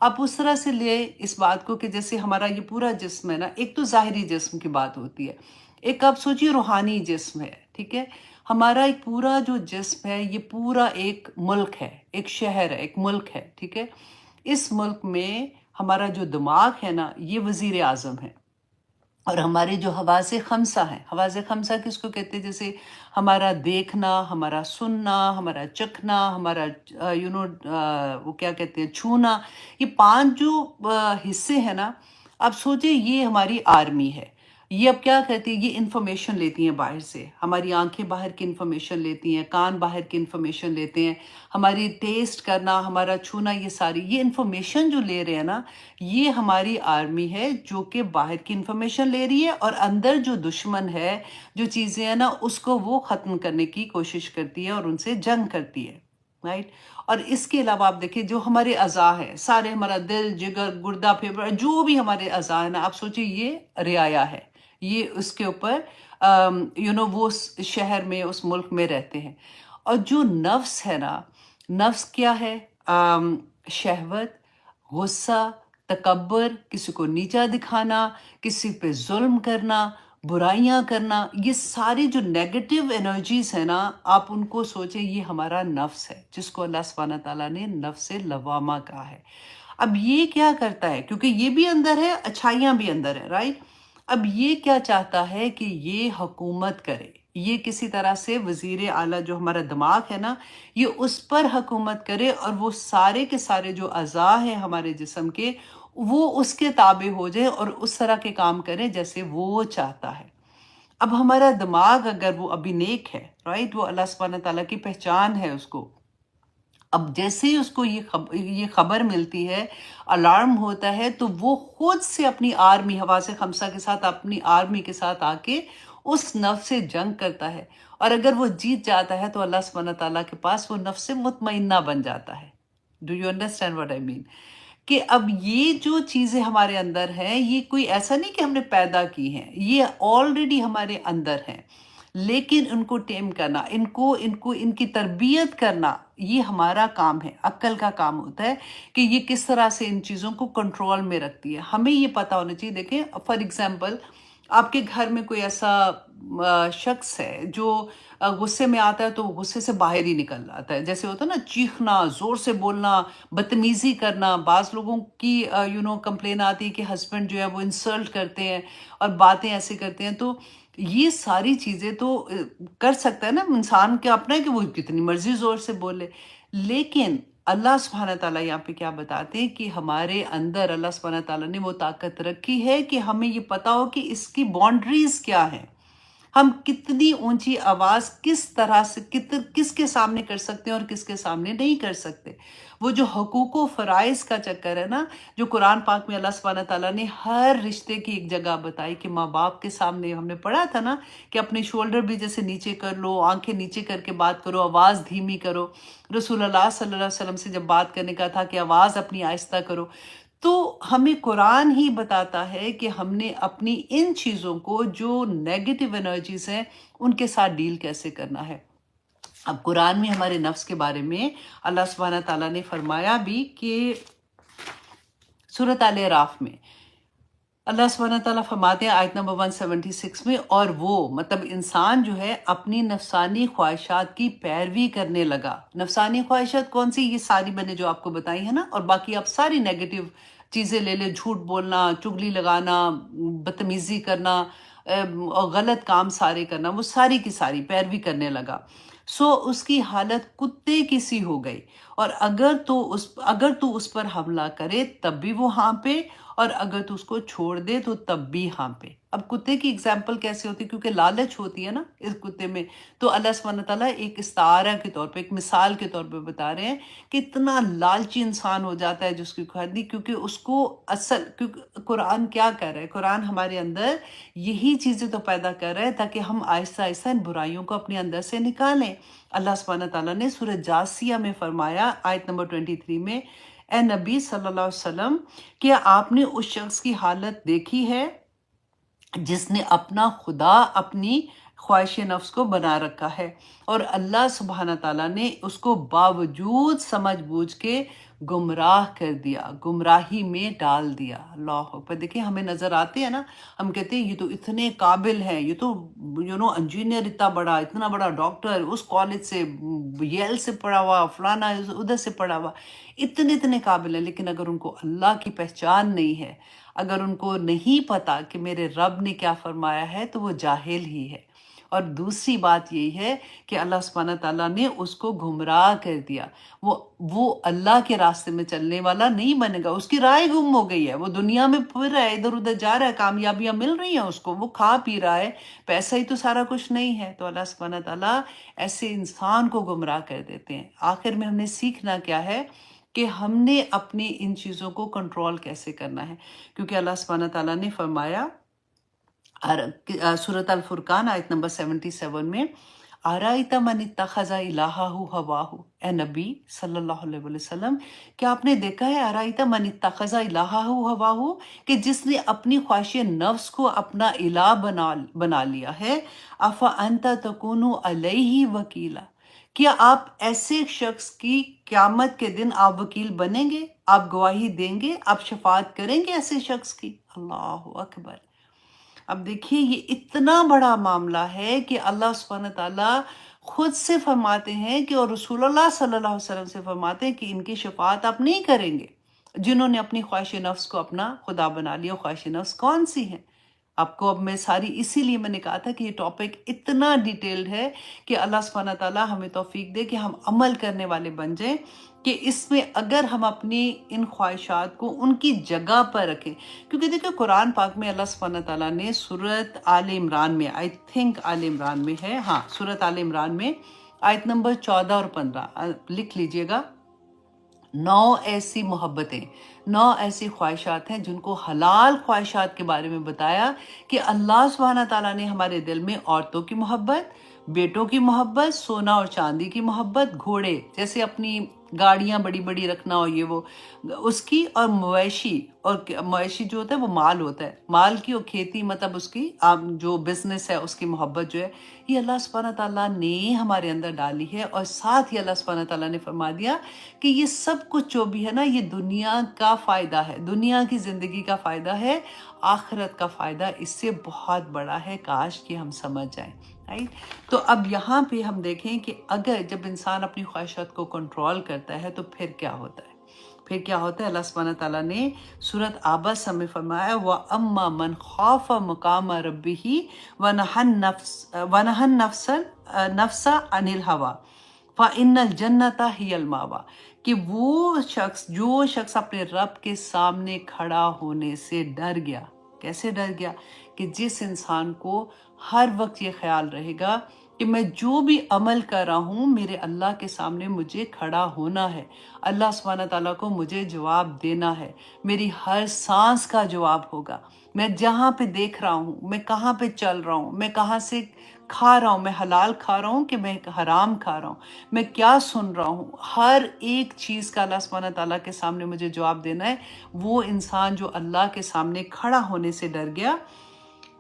آپ اس طرح سے لے اس بات کو کہ جیسے ہمارا یہ پورا جسم ہے نا، ایک تو ظاہری جسم کی بات ہوتی ہے، ایک آپ سوچیے روحانی جسم ہے. ٹھیک ہے، ہمارا ایک پورا جو جسم ہے یہ پورا ایک ملک ہے، ایک شہر ہے، ایک ملک ہے. ٹھیک ہے، اس ملک میں ہمارا جو دماغ ہے نا یہ وزیر اعظم ہے. اور ہمارے جو حواس خمسہ ہیں، حواس خمسہ کس کو کہتے ہیں؟ جیسے ہمارا دیکھنا، ہمارا سننا، ہمارا چکھنا، ہمارا وہ کیا کہتے ہیں، چھونا. یہ 5 جو حصے ہیں نا، آپ سوچیں یہ ہماری آرمی ہے. یہ اب کیا کرتی ہے، یہ انفارمیشن لیتی ہیں باہر سے، ہماری آنکھیں باہر کی انفارمیشن لیتی ہیں، کان باہر کی انفارمیشن لیتے ہیں، ہماری ٹیسٹ کرنا، ہمارا چھونا، یہ انفارمیشن جو لے رہے ہیں نا، یہ ہماری آرمی ہے جو کہ باہر کی انفارمیشن لے رہی ہے، اور اندر جو دشمن ہے، جو چیزیں ہیں نا، اس کو وہ ختم کرنے کی کوشش کرتی ہے اور ان سے جنگ کرتی ہے، رائٹ۔ اور اس کے علاوہ آپ دیکھیں جو ہمارے اعضاء ہیں سارے، ہمارا دل، جگر، گردہ، پھیپھڑا، جو بھی ہمارے اعضاء ہیں نا، آپ سوچیں یہ رعایا ہے، یہ اس کے اوپر وہ اس شہر میں، اس ملک میں رہتے ہیں۔ اور جو نفس ہے نا، نفس کیا ہے؟ شہوت، غصہ، تکبر، کسی کو نیچا دکھانا، کسی پہ ظلم کرنا، برائیاں کرنا، یہ ساری جو نیگیٹو انرجیز ہیں نا، آپ ان کو سوچیں، یہ ہمارا نفس ہے، جس کو اللہ سبحانہ تعالیٰ نے نفس لوامہ کہا ہے۔ اب یہ کیا کرتا ہے؟ کیونکہ یہ بھی اندر ہے، اچھائیاں بھی اندر ہے، رائٹ؟ اب یہ کیا چاہتا ہے کہ یہ حکومت کرے، یہ کسی طرح سے وزیر اعلیٰ جو ہمارا دماغ ہے نا، یہ اس پر حکومت کرے، اور وہ سارے کے سارے جو اعضاء ہیں ہمارے جسم کے، وہ اس کے تابع ہو جائے اور اس طرح کے کام کریں جیسے وہ چاہتا ہے۔ اب ہمارا دماغ اگر وہ ابھی نیک ہے، رائٹ، وہ اللہ سبحانہ تعالیٰ کی پہچان ہے اس کو، اب جیسے ہی اس کو یہ خبر ملتی ہے، الارم ہوتا ہے، تو وہ خود سے اپنی آرمی، حواس خمسہ کے ساتھ، اپنی آرمی کے ساتھ آ کے اس نفس سے جنگ کرتا ہے، اور اگر وہ جیت جاتا ہے تو اللہ سبحانہ تعالیٰ کے پاس وہ نفس مطمئنہ بن جاتا ہے۔ Do you understand what I mean? کہ اب یہ جو چیزیں ہمارے اندر ہیں، یہ کوئی ایسا نہیں کہ ہم نے پیدا کی ہیں، یہ آلریڈی ہمارے اندر ہیں، لیکن ان کو ٹیم کرنا، ان کی تربیت کرنا، یہ ہمارا کام ہے، عقل کا کام ہوتا ہے کہ یہ کس طرح سے ان چیزوں کو کنٹرول میں رکھتی ہے۔ ہمیں یہ پتہ ہونا چاہیے۔ دیکھیں فار ایگزامپل، آپ کے گھر میں کوئی ایسا شخص ہے جو غصے میں آتا ہے تو غصے سے باہر ہی نکل آتا ہے، جیسے ہوتا ہے نا، چیخنا، زور سے بولنا، بدتمیزی کرنا۔ بعض لوگوں کی کمپلین آتی ہے کہ ہسبینڈ جو ہے وہ انسلٹ کرتے ہیں اور باتیں ایسے کرتے ہیں، تو یہ ساری چیزیں تو کر سکتا ہے نا انسان، کے اپنا ہے کہ وہ کتنی مرضی زور سے بولے، لیکن اللہ سبحانہ تعالیٰ یہاں پہ کیا بتاتے ہیں کہ ہمارے اندر اللہ سبحانہ تعالیٰ نے وہ طاقت رکھی ہے کہ ہمیں یہ پتا ہو کہ اس کی باؤنڈریز کیا ہیں، ہم کتنی اونچی آواز کس طرح سے کس کے سامنے کر سکتے ہیں اور کس کے سامنے نہیں کر سکتے۔ وہ جو حقوق و فرائض کا چکر ہے نا، جو قرآن پاک میں اللہ سبحانہ تعالیٰ نے ہر رشتے کی ایک جگہ بتائی کہ ماں باپ کے سامنے، ہم نے پڑھا تھا نا کہ اپنے شولڈر بھی جیسے نیچے کر لو، آنکھیں نیچے کر کے بات کرو، آواز دھیمی کرو۔ رسول اللہ صلی اللہ علیہ وسلم سے جب بات کرنے کا تھا کہ آواز اپنی آہستہ کرو، تو ہمیں قرآن ہی بتاتا ہے کہ ہم نے اپنی ان چیزوں کو، جو نیگیٹو انرجیز ہیں، ان کے ساتھ ڈیل کیسے کرنا ہے۔ اب قرآن میں ہمارے نفس کے بارے میں اللہ سبحانہ تعالیٰ نے فرمایا بھی کہ سورۃ آل اعراف میں اللہ سبحانہ تعالیٰ فرماتے ہیں آیت نمبر 176 میں، اور وہ مطلب انسان جو ہے اپنی نفسانی خواہشات کی پیروی کرنے لگا۔ نفسانی خواہشات کون سی؟ یہ ساری میں نے جو آپ کو بتائی ہے نا، اور باقی آپ ساری نیگیٹو چیزیں لے لیں، جھوٹ بولنا، چگلی لگانا، بدتمیزی کرنا، اور غلط کام سارے کرنا، وہ ساری کی ساری پیروی کرنے لگا۔ سو اس کی حالت کتے کی سی ہو گئی، اور اگر تو اس پر حملہ کرے تب بھی وہ ہاں پہ، اور اگر تو اس کو چھوڑ دے تو تب بھی ہاں پہ۔ اب کتے کی اگزامپل کیسے ہوتی ہے؟ کیونکہ لالچ ہوتی ہے نا اس کتے میں، تو اللہ سبحانہ تعالیٰ ایک استعارہ کے طور پہ، ایک مثال کے طور پہ بتا رہے ہیں کہ اتنا لالچی انسان ہو جاتا ہے جس کی خریدی، کیونکہ اس کو کیونکہ قرآن کیا کہہ رہا ہے؟ قرآن ہمارے اندر یہی چیزیں تو پیدا کر رہا ہے تاکہ ہم آہستہ آہستہ ان برائیوں کو اپنے اندر سے نکالیں۔ اللہ سبحانہ تعالیٰ نے سورہ جاسیہ میں فرمایا آیت نمبر 23 میں، اے نبی صلی اللہ علیہ وسلم، کیا آپ نے اس شخص کی حالت دیکھی ہے جس نے اپنا خدا اپنی خواہش نفس کو بنا رکھا ہے، اور اللہ سبحانہ تعالیٰ نے اس کو باوجود سمجھ بوجھ کے گمراہ کر دیا، گمراہی میں ڈال دیا۔ اللہ اکبر۔ دیکھیں ہمیں نظر آتے ہیں نا، ہم کہتے ہیں یہ تو اتنے قابل ہیں، یہ تو انجینئر، اتنا بڑا ڈاکٹر، اس کالج سے، ییل سے پڑھا ہوا، فلانا ادھر سے پڑھا ہوا، اتنے قابل ہیں، لیکن اگر ان کو اللہ کی پہچان نہیں ہے، اگر ان کو نہیں پتا کہ میرے رب نے کیا فرمایا ہے، تو وہ جاہل ہی ہے۔ اور دوسری بات یہی ہے کہ اللہ سبحانہ تعالیٰ نے اس کو گمراہ کر دیا. وہ اللہ کے راستے میں چلنے والا نہیں بنے گا. اس کی رائے گم ہو گئی ہے. وہ دنیا میں پھر رہا ہے، ادھر ادھر جا رہا ہے، کامیابیاں مل رہی ہیں اس کو، وہ کھا پی رہا ہے، پیسہ ہی تو سارا کچھ نہیں ہے. تو اللہ سبحانہ تعالیٰ ایسے انسان کو گمراہ کر دیتے ہیں. آخر میں ہم نے سیکھنا کیا ہے کہ ہم نے اپنی ان چیزوں کو کنٹرول کیسے کرنا ہے. کیونکہ اللہ سبحانہ تعالیٰ نے فرمایا سورۃ الفرقان آیت نمبر 77 میں، آرائیت من اتخذ الہہ ہواہ. اے نبی صلی اللہ علیہ وسلم، کیا آپ نے دیکھا ہے آرائیت من اتخذ الہہ ہواہ، کہ جس نے اپنی خواہش نفس کو اپنا الہ بنا لیا ہے. افانت تکون علیہ وکیلا، کیا آپ ایسے شخص کی قیامت کے دن آپ وکیل بنیں گے، آپ گواہی دیں گے، آپ شفاعت کریں گے ایسے شخص کی؟ اللہ اکبر. اب دیکھیے یہ اتنا بڑا معاملہ ہے کہ اللہ سبحانہ تعالیٰ خود سے فرماتے ہیں کہ، اور رسول اللہ صلی اللہ علیہ وسلم سے فرماتے ہیں کہ ان کی شفاعت آپ نہیں کریں گے جنہوں نے اپنی خواہش نفس کو اپنا خدا بنا لیا. خواہش نفس کون سی ہے؟ آپ کو اب میں ساری، اسی لیے میں نے کہا تھا کہ یہ ٹاپک اتنا ڈیٹیلڈ ہے کہ اللہ سبحانہ تعالیٰ ہمیں توفیق دے کہ ہم عمل کرنے والے بن جائیں، کہ اس میں اگر ہم اپنی ان خواہشات کو ان کی جگہ پر رکھیں. کیونکہ دیکھیں قرآن پاک میں اللہ سبحانہ تعالیٰ نے سورۃ آل عمران میں، آئی تھنک آل عمران میں ہے، ہاں سورۃ آل عمران میں آیت نمبر 14 اور 15 لکھ لیجئے گا. 9 ایسی محبتیں، 9 ایسی خواہشات ہیں جن کو حلال خواہشات کے بارے میں بتایا کہ اللہ سبحانہ تعالیٰ نے ہمارے دل میں عورتوں کی محبت، بیٹوں کی محبت، سونا اور چاندی کی محبت، گھوڑے جیسے اپنی گاڑیاں بڑی بڑی رکھنا ہو یہ وہ اس کی، اور مویشی، اور مویشی جو ہوتا ہے وہ مال ہوتا ہے، مال کی، اور کھیتی مطلب اس کی جو بزنس ہے اس کی محبت جو ہے، یہ اللہ سبحانہ تعالیٰ نے ہمارے اندر ڈالی ہے. اور ساتھ ہی اللہ سبحانہ تعالیٰ نے فرما دیا کہ یہ سب کچھ جو بھی ہے نا، یہ دنیا کا فائدہ ہے، دنیا کی زندگی کا فائدہ ہے، آخرت کا فائدہ اس سے بہت بڑا ہے. کاش کہ ہم سمجھ جائیں. تو اب یہاں پہ ہم دیکھیں کہ اگر جب انسان اپنی خواہشات کو کنٹرول کرتا ہے تو پھر کیا ہوتا ہے؟ پھر کیا ہوتا ہے؟ اللہ سبحانہ تعالیٰ نے سورۃ عبس میں فرمایا، وَأَمَّا مَنْ خَافَ مَقَامَ رَبِّهِ وَنَهَى النَّفْسَ عَنِ الْهَوَىٰ فَإِنَّ الْجَنَّةَ هِيَ الْمَأْوَىٰ، کہ وہ جو شخص اپنے رب کے سامنے کھڑا ہونے سے ڈر گیا. کیسے ڈر گیا؟ کہ جس انسان کو ہر وقت یہ خیال رہے گا کہ میں جو بھی عمل کر رہا ہوں میرے اللہ کے سامنے مجھے کھڑا ہونا ہے، اللہ سبحانہ تعالیٰ کو مجھے جواب دینا ہے، میری ہر سانس کا جواب ہوگا. میں جہاں پہ دیکھ رہا ہوں، میں کہاں پہ چل رہا ہوں، میں کہاں سے کھا رہا ہوں، میں حلال کھا رہا ہوں کہ میں حرام کھا رہا ہوں، میں کیا سن رہا ہوں، ہر ایک چیز کا اللہ سبحانہ تعالیٰ کے سامنے مجھے جواب دینا ہے. وہ انسان جو اللہ کے سامنے کھڑا ہونے سے ڈر گیا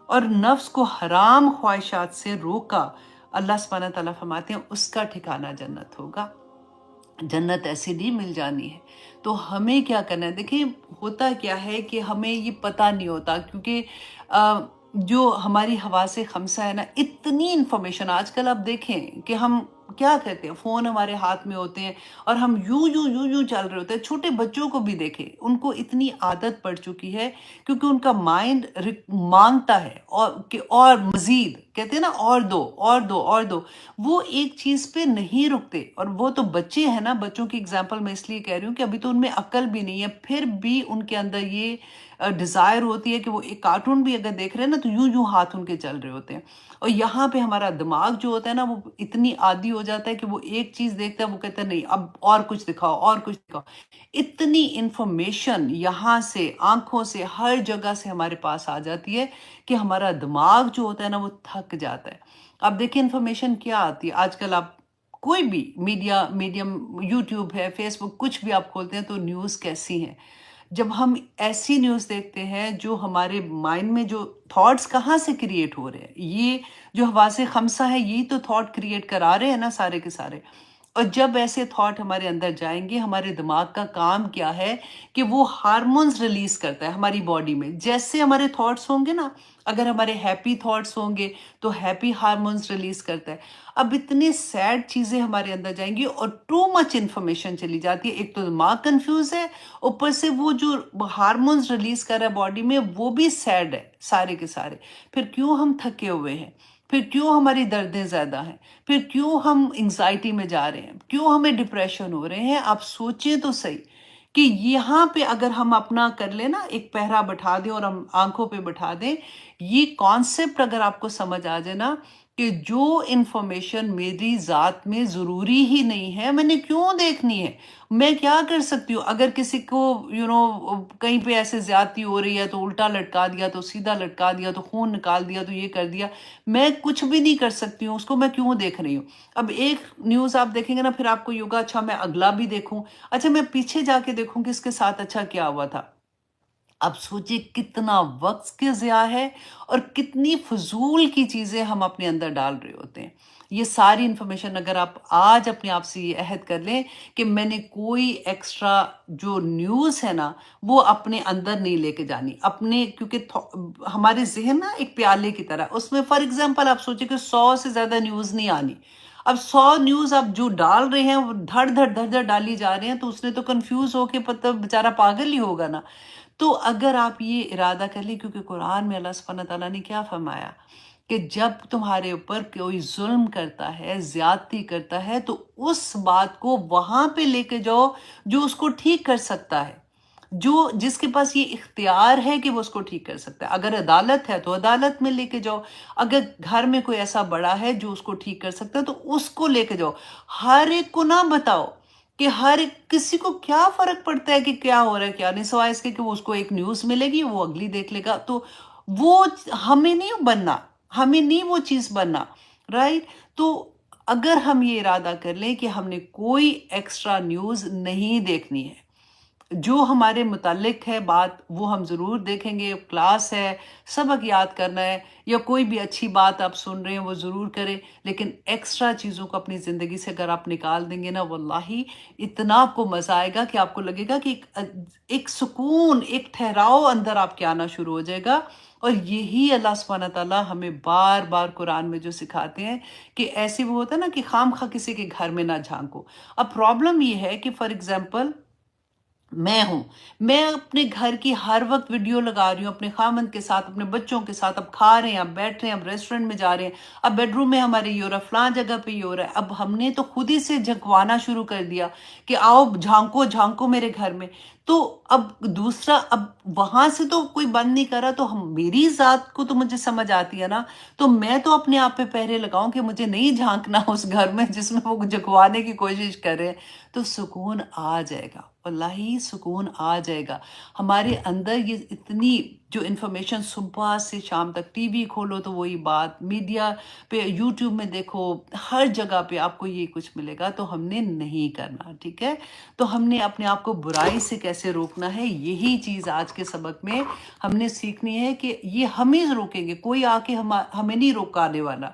اور نفس کو حرام خواہشات سے روکا، اللہ سبحانہ تعالیٰ فرماتے ہیں اس کا ٹھکانہ جنت ہوگا. جنت ایسے نہیں مل جانی ہے. تو ہمیں کیا کرنا ہے؟ دیکھیں ہوتا کیا ہے کہ ہمیں یہ پتہ نہیں ہوتا، کیونکہ جو ہماری حواس خمسہ ہے نا، اتنی انفارمیشن آج کل آپ دیکھیں کہ ہم کیا کہتے ہیں، فون ہمارے ہاتھ میں ہوتے ہیں اور ہم یوں چل رہے ہوتے ہیں. چھوٹے بچوں کو بھی دیکھیں، ان کو اتنی عادت پڑ چکی ہے کیونکہ ان کا مائنڈ مانگتا ہے اور مزید کہتے ہیں نا، اور دو. وہ ایک چیز پہ نہیں رکتے. اور وہ تو بچے ہیں نا، بچوں کی اگزامپل میں اس لیے کہہ رہی ہوں کہ ابھی تو ان میں عقل بھی نہیں ہے، پھر بھی ان کے اندر یہ ڈیزائر ہوتی ہے کہ وہ ایک کارٹون بھی اگر دیکھ رہے ہیں نا تو یوں ہاتھ ان کے چل رہے ہوتے ہیں. اور یہاں پہ ہمارا دماغ جو ہوتا ہے نا، وہ اتنی عادی ہو جاتا ہے کہ وہ ایک چیز دیکھتا ہے، وہ کہتا ہے نہیں اب اور کچھ دکھاؤ. اتنی انفارمیشن یہاں سے، آنکھوں سے، ہر جگہ سے ہمارے پاس آ جاتی ہے کہ ہمارا دماغ جو ہوتا ہے نا وہ تھک جاتا ہے. اب دیکھیں انفارمیشن کیا آتی ہے آج کل. آپ کوئی بھی میڈیم، یوٹیوب ہے، فیس بک، کچھ بھی آپ کھولتے ہیں تو نیوز کیسی ہیں. جب ہم ایسی نیوز دیکھتے ہیں جو ہمارے مائنڈ میں جو تھاٹس کہاں سے کریٹ ہو رہے ہیں، یہ جو حواس خمسہ ہے یہی تو تھاٹ کریٹ کرا رہے ہیں نا سارے کے سارے. اور جب ایسے تھاٹ ہمارے اندر جائیں گے، ہمارے دماغ کا کام کیا ہے کہ وہ ہارمونز ریلیز کرتا ہے ہماری باڈی میں. جیسے ہمارے تھاٹس ہوں گے نا، اگر ہمارے ہیپی تھاٹس ہوں گے تو ہیپی ہارمونز ریلیز کرتا ہے. اب اتنے سیڈ چیزیں ہمارے اندر جائیں گی اور ٹو مچ انفارمیشن چلی جاتی ہے. ایک تو دماغ کنفیوز ہے، اوپر سے وہ جو ہارمونز ریلیز کر رہا ہے باڈی میں وہ بھی سیڈ ہے سارے کے سارے. پھر کیوں ہم تھکے ہوئے ہیں؟ پھر کیوں ہماری دردیں زیادہ ہیں، پھر کیوں ہم انگزائٹی میں جا رہے ہیں، کیوں ہمیں ڈپریشن ہو رہے ہیں. آپ سوچیں تو صحیح کہ یہاں پہ اگر ہم اپنا کر لیں نا، ایک پہرا بٹھا دیں اور ہم آنکھوں پہ بٹھا دیں، یہ کانسیپٹ اگر آپ کو سمجھ آ جائے نا کہ جو انفارمیشن میری ذات میں ضروری ہی نہیں ہے، میں نے کیوں دیکھنی ہے. میں کیا کر سکتی ہوں؟ اگر کسی کو کہیں پہ ایسے زیادتی ہو رہی ہے تو الٹا لٹکا دیا، تو سیدھا لٹکا دیا، تو خون نکال دیا، تو یہ کر دیا. میں کچھ بھی نہیں کر سکتی ہوں، اس کو میں کیوں دیکھ رہی ہوں؟ اب ایک نیوز آپ دیکھیں گے نا، پھر آپ کو یہ ہوگا اچھا میں اگلا بھی دیکھوں، اچھا میں پیچھے جا کے دیکھوں کہ اس کے ساتھ اچھا کیا ہوا تھا. اب سوچئے کتنا وقت کے ضیاع ہے اور کتنی فضول کی چیزیں ہم اپنے اندر ڈال رہے ہوتے ہیں. یہ ساری انفارمیشن اگر آپ آج اپنے آپ سے یہ عہد کر لیں کہ میں نے کوئی ایکسٹرا جو نیوز ہے نا وہ اپنے اندر نہیں لے کے جانی اپنے، کیونکہ ہمارے ذہن نا ایک پیالے کی طرح، اس میں فار ایگزامپل آپ سوچیں کہ 100 سے زیادہ نیوز نہیں آنی. اب 100 نیوز آپ جو ڈال رہے ہیں وہ دھڑ دھڑ دھڑ دھڑ ڈالی جا رہے ہیں، تو اس نے تو کنفیوز ہو کے پتہ بیچارہ پاگل ہی ہوگا نا. تو اگر آپ یہ ارادہ کر لیں، کیونکہ قرآن میں اللہ سبحانہ تعالیٰ نے کیا فرمایا کہ جب تمہارے اوپر کوئی ظلم کرتا ہے، زیادتی کرتا ہے، تو اس بات کو وہاں پہ لے کے جاؤ جو اس کو ٹھیک کر سکتا ہے، جس کے پاس یہ اختیار ہے کہ وہ اس کو ٹھیک کر سکتا ہے. اگر عدالت ہے تو عدالت میں لے کے جاؤ، اگر گھر میں کوئی ایسا بڑا ہے جو اس کو ٹھیک کر سکتا ہے تو اس کو لے کے جاؤ. ہر ایک کو نہ بتاؤ کہ ہر کسی کو کیا فرق پڑتا ہے کہ کیا ہو رہا ہے کیا نہیں، سوائے اس کے کہ وہ اس کو ایک نیوز ملے گی، وہ اگلی دیکھ لے گا. تو وہ ہمیں نہیں بننا، ہمیں نہیں وہ چیز بننا، رائٹ. تو اگر ہم یہ ارادہ کر لیں کہ ہم نے کوئی ایکسٹرا نیوز نہیں دیکھنی ہے، جو ہمارے متعلق ہے بات وہ ہم ضرور دیکھیں گے. کلاس ہے، سبق یاد کرنا ہے، یا کوئی بھی اچھی بات آپ سن رہے ہیں وہ ضرور کریں، لیکن ایکسٹرا چیزوں کو اپنی زندگی سے اگر آپ نکال دیں گے نا، واللہ اتنا آپ کو مزہ آئے گا کہ آپ کو لگے گا کہ ایک سکون، ایک ٹھہراؤ اندر آپ کے آنا شروع ہو جائے گا. اور یہی اللہ سبحانہ تعالیٰ ہمیں بار بار قرآن میں جو سکھاتے ہیں کہ ایسے وہ ہوتا ہے نا کہ خام خواہ کسی کے گھر میں نہ جھانکو. اب پرابلم یہ ہے کہ فار ایگزامپل میں ہوں، میں اپنے گھر کی ہر وقت ویڈیو لگا رہی ہوں اپنے خامند کے ساتھ، اپنے بچوں کے ساتھ. اب کھا رہے ہیں، اب بیٹھ رہے ہیں، اب ریسٹورنٹ میں جا رہے ہیں، اب بیڈ روم میں ہمارے یہ ہو رہا ہے، فلاں جگہ پہ یہ ہو رہا ہے. اب ہم نے تو خود ہی سے جھکوانا شروع کر دیا کہ آؤ جھانکو جھانکو میرے گھر میں. تو اب دوسرا، اب وہاں سے تو کوئی بند نہیں کرا، تو میری ذات کو تو مجھے سمجھ آتی ہے نا، تو میں تو اپنے آپ پہ پہرے لگاؤں کہ مجھے نہیں جھانکنا اس گھر میں جس میں وہ جھکوانے کی کوشش کر رہے ہیں. تو سکون آ جائے گا، واللہ سکون آ جائے گا. ہمارے اندر یہ اتنی جو انفارمیشن صبح سے شام تک، ٹی وی کھولو تو وہی بات، میڈیا پہ یوٹیوب میں دیکھو، ہر جگہ پہ آپ کو یہ کچھ ملے گا. تو ہم نے نہیں کرنا، ٹھیک ہے. تو ہم نے اپنے آپ کو برائی سے کیسے روکنا ہے، یہی چیز آج کے سبق میں ہم نے سیکھنی ہے کہ یہ ہم ہی روکیں گے، کوئی آ کے ہمیں نہیں روکانے والا.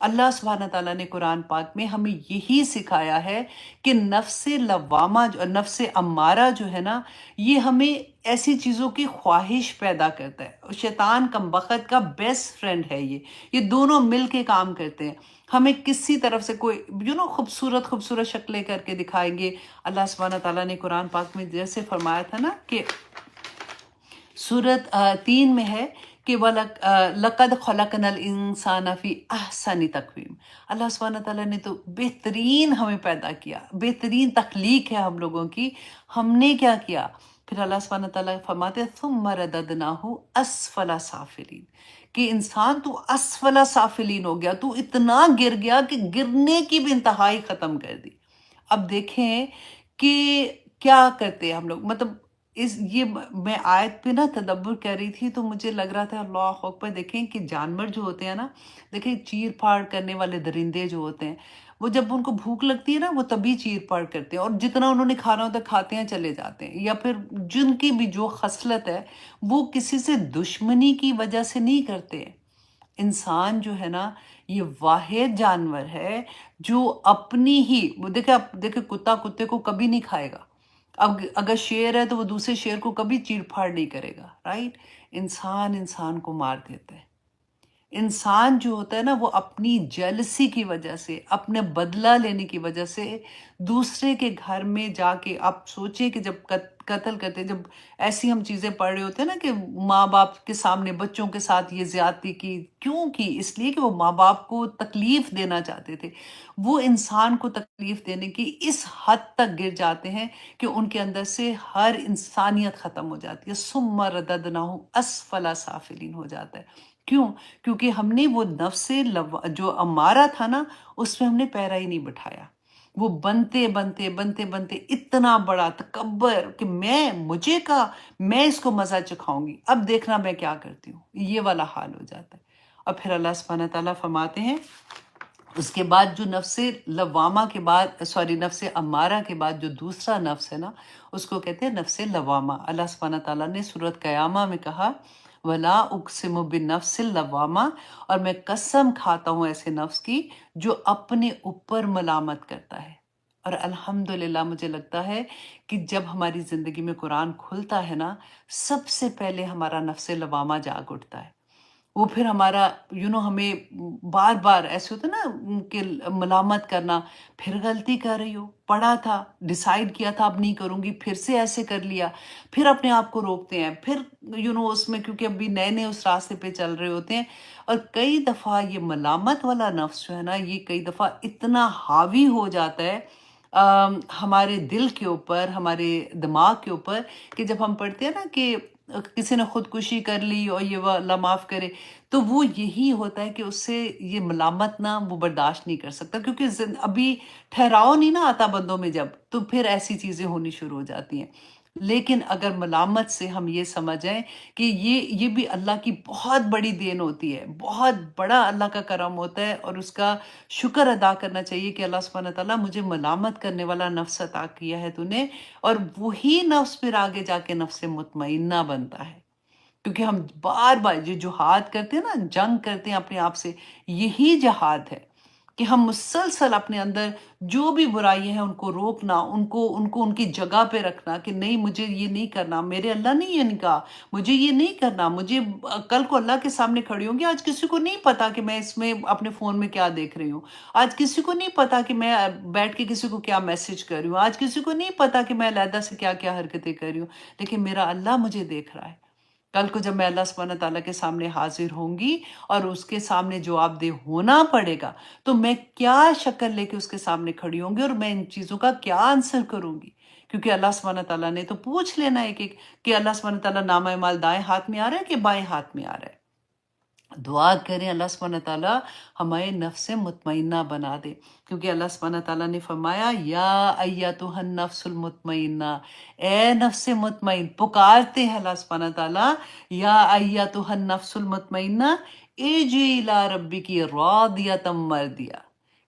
اللہ سبحانہ تعالیٰ نے قرآن پاک میں ہمیں یہی سکھایا ہے کہ نفس لوامہ، نفس امارہ جو ہے نا، یہ ہمیں ایسی چیزوں کی خواہش پیدا کرتا ہے. شیطان کم بخت کا بیسٹ فرینڈ ہے یہ دونوں مل کے کام کرتے ہیں. ہمیں کسی طرف سے کوئی خوبصورت خوبصورت شکلیں کر کے دکھائیں گے. اللہ سبحانہ تعالیٰ نے قرآن پاک میں جیسے فرمایا تھا نا کہ سورت 3 میں ہے کہ لَقَدْ خَلَقْنَا الْإِنسَانَ فِي أَحْسَنِ تَقْوِيمٍ. اللہ سبحانہ تعالیٰ نے تو بہترین ہمیں پیدا کیا، بہترین تخلیق ہے ہم لوگوں کی. ہم نے کیا کیا؟ پھر اللہ سبحانہ تعالیٰ فرماتے ثُمَّ رَدَدْنَاهُ أَسْفَلَ سَافِلِينَ، کہ انسان تو اسفل سافلین ہو گیا، تو اتنا گر گیا کہ گرنے کی بھی انتہائی ختم کر دی. اب دیکھیں کہ کیا کرتے ہیں ہم لوگ، مطلب یہ میں آیت پہ نا تدبر کر رہی تھی تو مجھے لگ رہا تھا اللہ اکبر. دیکھیں کہ جانور جو ہوتے ہیں نا، دیکھیں چیر پھاڑ کرنے والے درندے جو ہوتے ہیں، وہ جب ان کو بھوک لگتی ہے نا وہ تبھی چیر پھاڑ کرتے ہیں، اور جتنا انہوں نے کھانا ہوتا ہے کھاتے ہیں چلے جاتے ہیں. یا پھر جن کی بھی جو خصلت ہے وہ کسی سے دشمنی کی وجہ سے نہیں کرتے. انسان جو ہے نا یہ واحد جانور ہے جو اپنی ہی، وہ دیکھیں کتا کتے کو کبھی نہیں کھائے گا. اب اگر شیر ہے تو وہ دوسرے شیر کو کبھی چیر پھاڑ نہیں کرے گا، رائٹ. انسان کو مار دیتا ہے. انسان جو ہوتا ہے نا وہ اپنی جیلسی کی وجہ سے، اپنے بدلہ لینے کی وجہ سے دوسرے کے گھر میں جا کے، آپ سوچیں کہ جب قتل کرتے، جب ایسی ہم چیزیں پڑھ رہے ہوتے ہیں نا کہ ماں باپ کے سامنے بچوں کے ساتھ یہ زیادتی کی، کیوں کی؟ اس لیے کہ وہ ماں باپ کو تکلیف دینا چاہتے تھے۔ وہ انسان کو تکلیف دینے کی اس حد تک گر جاتے ہیں کہ ان کے اندر سے ہر انسانیت ختم ہو جاتی ہے، ثم رددناہ اسفل سافلین ہو جاتا ہے۔ کیوں؟ کیونکہ ہم نے وہ نفس جو امارہ تھا نا، اس میں ہم نے پیرا ہی نہیں بٹھایا۔ وہ بنتے بنتے بنتے بنتے اتنا بڑا تکبر کہ مجھے کا میں اس کو مزہ چکھاؤں گی، اب دیکھنا میں کیا کرتی ہوں، یہ والا حال ہو جاتا ہے۔ اور پھر اللہ سبحانہ تعالیٰ فرماتے ہیں اس کے بعد جو نفس لوامہ کے بعد، نفس امارہ کے بعد جو دوسرا نفس ہے نا، اس کو کہتے ہیں نفس لوامہ۔ اللہ سبحانہ تعالیٰ نے سورۃ قیامہ میں کہا وَلَا أُقْسِمُ بِالنَّفْسِ اللَّوَّامَةِ، اور میں قسم کھاتا ہوں ایسے نفس کی جو اپنے اوپر ملامت کرتا ہے۔ اور الحمدللہ مجھے لگتا ہے کہ جب ہماری زندگی میں قرآن کھلتا ہے نا، سب سے پہلے ہمارا نفس لوامہ جاگ اٹھتا ہے۔ وہ پھر ہمارا ہمیں بار بار ایسے ہوتا ہے نا کہ ملامت کرنا، پھر غلطی کر رہی ہو، پڑھا تھا، ڈیسائیڈ کیا تھا اب نہیں کروں گی، پھر سے ایسے کر لیا، پھر اپنے آپ کو روکتے ہیں، پھر اس میں کیونکہ ابھی نئے نئے اس راستے پہ چل رہے ہوتے ہیں۔ اور کئی دفعہ یہ ملامت والا نفس جو ہے نا، یہ کئی دفعہ اتنا حاوی ہو جاتا ہے ہمارے دل کے اوپر، ہمارے دماغ کے اوپر، کہ جب ہم پڑھتے ہیں نا کہ کسی نے خودکشی کر لی اور یہ وہ اللہ معاف کرے، تو وہ یہی ہوتا ہے کہ اس سے یہ ملامت نہ وہ برداشت نہیں کر سکتا، کیونکہ ابھی ٹھہراؤ نہیں نہ آتا بندوں میں جب، تو پھر ایسی چیزیں ہونی شروع ہو جاتی ہیں۔ لیکن اگر ملامت سے ہم یہ سمجھیں کہ یہ بھی اللہ کی بہت بڑی دین ہوتی ہے، بہت بڑا اللہ کا کرم ہوتا ہے، اور اس کا شکر ادا کرنا چاہیے کہ اللہ سبحانہ تعالیٰ مجھے ملامت کرنے والا نفس عطا کیا ہے تو نے، اور وہی نفس پھر آگے جا کے نفس مطمئنہ بنتا ہے۔ کیونکہ ہم بار بار یہ جہاد کرتے ہیں نا، جنگ کرتے ہیں اپنے آپ سے، یہی جہاد ہے کہ ہم مسلسل اپنے اندر جو بھی برائیاں ہیں ان کو روکنا، ان کی جگہ پہ رکھنا کہ نہیں مجھے یہ نہیں کرنا، میرے اللہ نے یہ نہیں کہا، مجھے یہ نہیں کرنا، مجھے کل کو اللہ کے سامنے کھڑی ہوں گی، آج کسی کو نہیں پتا کہ میں اس میں اپنے فون میں کیا دیکھ رہی ہوں، آج کسی کو نہیں پتا کہ میں بیٹھ کے کسی کو کیا میسج کر رہی ہوں، آج کسی کو نہیں پتا کہ میں علیحدہ سے کیا کیا حرکتیں کر رہی ہوں، لیکن میرا اللہ مجھے دیکھ رہا ہے۔ کل کو جب میں اللہ سبحانہ تعالیٰ کے سامنے حاضر ہوں گی اور اس کے سامنے جواب دہ ہونا پڑے گا، تو میں کیا شکل لے کے اس کے سامنے کھڑی ہوں گی، اور میں ان چیزوں کا کیا آنسر کروں گی، کیونکہ اللہ سبحانہ تعالیٰ نے تو پوچھ لینا ایک ایک کہ اللہ سبحانہ تعالیٰ نامہ اعمال دائیں ہاتھ میں آ رہا ہے کہ بائیں ہاتھ میں آ رہا ہے۔ دعا کریں اللہ سبحانہ تعالیٰ ہمیں نفس مطمئنہ بنا دے، کیونکہ اللہ سبحانہ تعالیٰ نے فرمایا یا ایتھا النفس المطمئنہ، اے نفس مطمئن، پکارتے ہیں اللہ سبحانہ تعالیٰ یا ایتھا النفس المطمئنہ ارجعی الی ربک راضیۃ مرضیہ،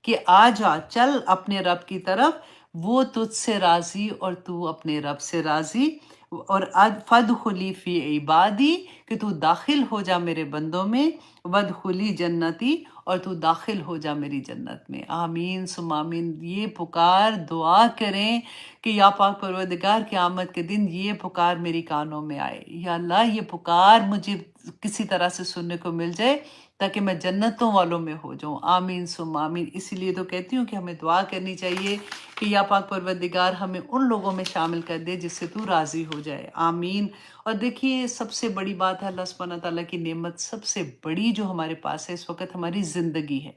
کہ آ جا، چل اپنے رب کی طرف، وہ تجھ سے راضی اور تو اپنے رب سے راضی، اور فادخلی فی عبادی، کہ تو داخل ہو جا میرے بندوں میں، وادخلی جنتی، اور تو داخل ہو جا میری جنت میں۔ آمین ثم آمین۔ یہ پکار دعا کریں کہ یا پاک پروردگار قیامت کے دن یہ پکار میری کانوں میں آئے، یا اللہ یہ پکار مجھے کسی طرح سے سننے کو مل جائے تاکہ میں جنتوں والوں میں ہو جاؤں۔ آمین ثم آمین۔ اسی لیے تو کہتی ہوں کہ ہمیں دعا کرنی چاہیے کہ یا پاک پروردگار ہمیں ان لوگوں میں شامل کر دے جس سے تو راضی ہو جائے۔ آمین۔ اور دیکھیے سب سے بڑی بات ہے، اللہ سبحانہ تعالیٰ کی نعمت سب سے بڑی جو ہمارے پاس ہے اس وقت، ہماری زندگی ہے،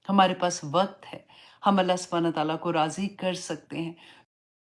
ہمارے پاس وقت ہے، ہم اللہ سبحانہ تعالیٰ کو راضی کر سکتے ہیں۔